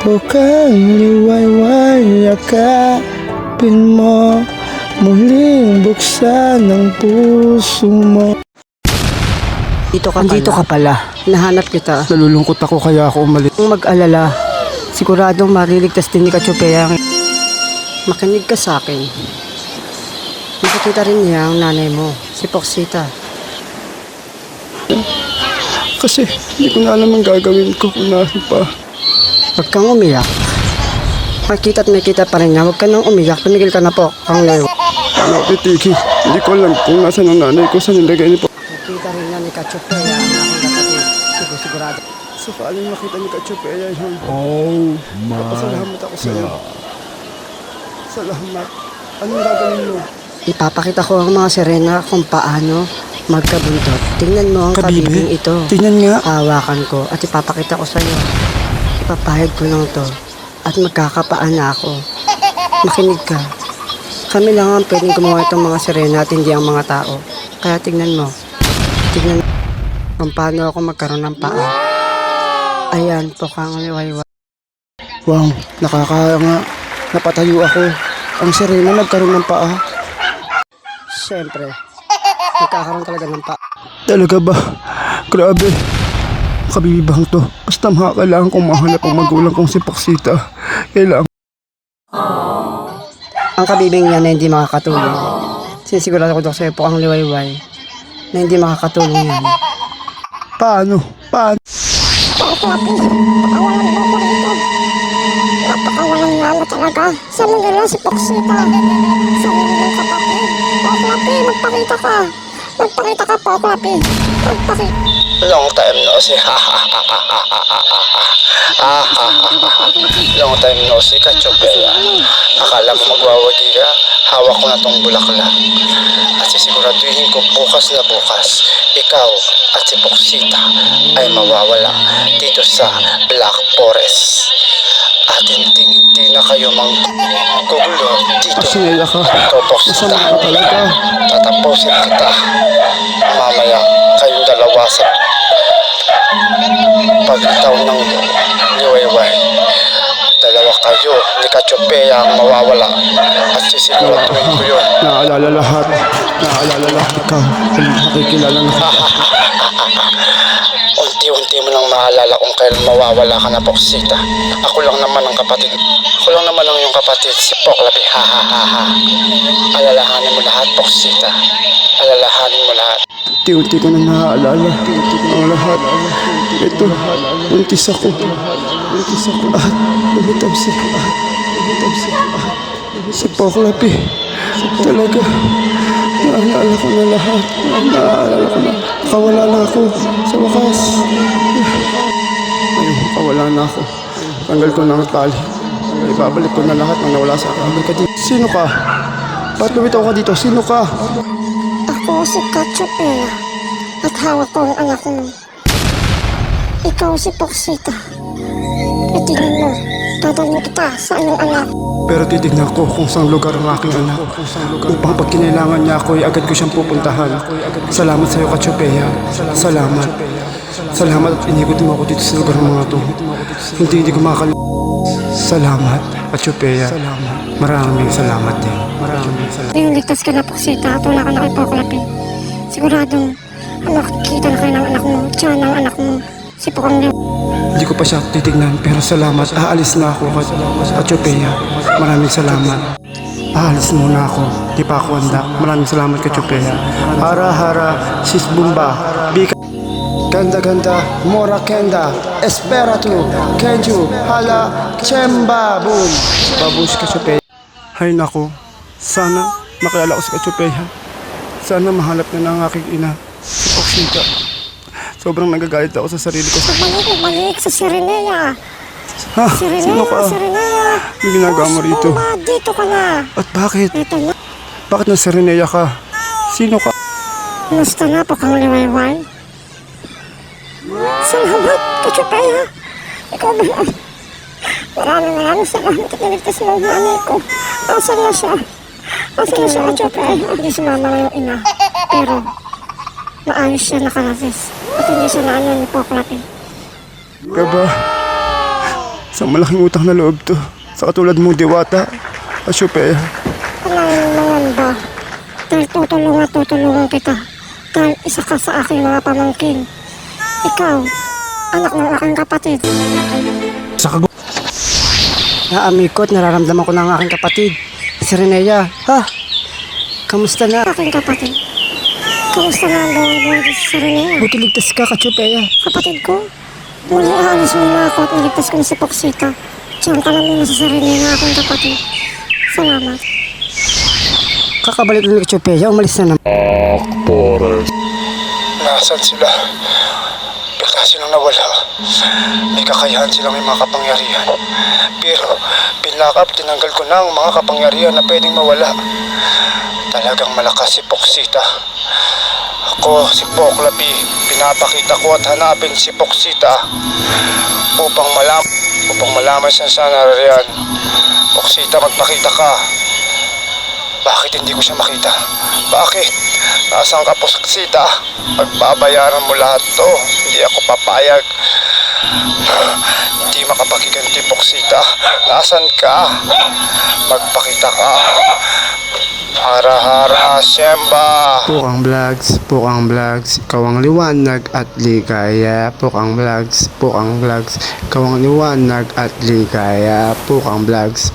Bukang liwayway, yakapin mo, muling buksan ang puso mo. Andito ka pala. Nahanap kita. Nalulungkot ako kaya ako umalis. Kung mag-alala, siguradong mariligtas din ni Kachopea. Makinig ka sa akin. Nakikita rin niya ang nanay mo, si Poxita. Kasi hindi ko na alam ang gagawin ko kung nasan pa. Huwag kang umiyak. Makita pa rin niya. Huwag ka nang umiyak. Tumigil ka na po, Kang Leo. Ano, Tiki? Hindi ko alam kung nasan ang nanay ko, saan nilagay niyo po. Nakita rin niya ni Kachopea ang aking kapatid. Sigurado. Sakaling makita ni Kachopea yun. Oh my Pasalamat ako sa iyo. Salamat. Anong gagawin mo? Ipapakita ko ang mga sirena kung paano magkabuntot. Tingnan mo ang kabibing ito. Tingnan nga. Hawakan ko at ipapakita ko sa iyo. Ipapahid ko lang to at magkakapaan na ako. Makinig ka. Kami lang ang pwedeng gumawa itong mga sirena at hindi ang mga tao. Kaya tingnan mo. Tingnan mo kung paano ako magkaroon ng paa. Ayan po kang liwayway. Wow, nakakaya nga. Napatayo ako. Ang sirena nagkaroon ng paa. Siyempre, magkakaroon talaga ng paa. Talaga ba? Grabe. Kabibibang to. Basta kailangan kong mahanap ang magulang kong si Poxita. Kailangan. Ang kabibing niya na hindi makakatulong. Sinisigurado ko daw sa'yo po ang liwayway na hindi makakatulong yan. Paano? Paano? Napakawalang lalo talaga. Sa nila si Poxita. Sa nila kapatid. Poklapi, magpakita ka. Magpakita ka, Poklapi. Magpakita. Long time no see. Long time no see, Kachopea. Akala mo magwawagi ka? Hawak ko na tong bulaklak. At sisiguraduhin ko bukas na bukas, ikaw at si Poxita ay mawawala dito sa Black Forest. At hindi na kayo manggugulo dito. Sinila ka. Ito, Poxita. Masama ka talaga. Tatapusin kita. Mamaya kayong dalawa sa pagtaw ng liwayway. Dalawa kayo ni Kachopea ang mawawala. At sisiguraduhin ko yun. Naalala lahat. Naalala lahat. Ikaw, nakikilala na ka. Unti-unti mo nang maalala kung kailan mawawala ka na, Poxita. Ako lang naman ang kapatid. Ako lang naman ang iyong kapatid, si Poklapi. Alalahanin mo lahat, Poxita. Alalahanin mo lahat. Unti-unti ko na naaalala. Ang lahat. Ito, buntis ako. Buntis ako. At lumitaw si Poklapi. Talaga. Naalala ko na lahat. Naalala ko na. Nakawala na ako. Sa wakas. Ayun, nakawala na ako. Tanggal ko na ang tali. Ibabalik ko na lahat ng nawala sa akin. Sino ka? Ba't lumitaw ka dito? Sino ka? Ako si Kachopea. At hawak ko ang anak mo. Ikaw si Poxita. Itignan mo. Dadalhin kita sa iyong anak. Pero titignan ko kung saan lugar ang aking anak. Upang pag kinailangan niya ako, agad ko siyang pupuntahan. Salamat sa iyo, Kachopea. Salamat. Salamat at inikot mo ako dito sa lugar ng mga to. Hindi ko makakalimutan. Salamat, Kachopea. Maraming salamat din. Maraming salamat. Ngayon ligtas ka na, Poxita. At wala ka na kay Poklapi. Siguradong makikita na kayo ng anak mo. Tiyan ng anak mo. Si Pokang Leo. Hindi ko pa siya titignan, pero salamat. Aalis na ako, Kachopea. Maraming salamat. Aalis muna ako. Di pa ako handa. Maraming salamat, Kachopea. Hara, sis Bumba. Bika. Ganda, Mora Kenda. Esperatu. Kenju. Hala. Chemba. Boom. Babush, Kachopea. Hay nako. Sana makilala ko si Kachopea. Sana mahanap na ng aking ina. Si Poxita. Sobrang nagagalit ako sa sarili ko. Balik sa Sirenea. Ha? Sino ka? Sirenea. May ginagawa mo rito. Dito ka na. At bakit? Ito na. Bakit na Sirenea ka? Sino ka? Gusto na po kang liwayway. Salamat, Kachopea. Ikaw ba yan? Maraming salamat at niligtas mo ang nanay ko. Asan na siya? Kachopea? Hindi sumama na yung ina. Pero, maayos siya nakarasis. At hindi siya naano ni Poklapi. Ka ba? Sa malaking utang na loob to. Sa katulad mong Diwata at Chopea. Kailangan naman ba? Dahil tutulungan kita. Dahil isa ka sa aking mga pamangkin. Ikaw, anak ng aking kapatid. Naamikot, nararamdaman ko na ang aking kapatid. Si Renea. Ha? Kamusta na? Aking kapatid. Kamusta nga ang buhay dito sa Renea? Buti ligtas ka, Kachupea. Kapatid ko, muli aalis mo na ako at niligtas ko na si Poxita. Diyan ka lang muna sa sarili ng aking kapatid. Salamat. Kakabalik na ni Kachupea, umalis na naman. Nasaan sila? Bigla silang nawala. May kakayahan silang may mga kapangyarihan. Pero pinlakap, tinanggal ko na ang mga kapangyarihan na pwedeng mawala. Talagang malakas si Poxita. Ako, si Poklapi, pinapakita ko at hanapin si Poxita upang malaman siya saan naririyan. Poxita, magpakita ka. Bakit hindi ko siya makita? Bakit? Nasaan ka, Poxita? Pagbabayaran mo lahat to. Hindi ako papayag. Hindi makapagiganti, Poxita. Nasaan ka? Magpakita ka. Hara-hara, Shemba! Pukang Vlogs, ikaw ang liwanag at ligaya. Pukang Vlogs, ikaw ang liwanag at ligaya. Pukang Vlogs,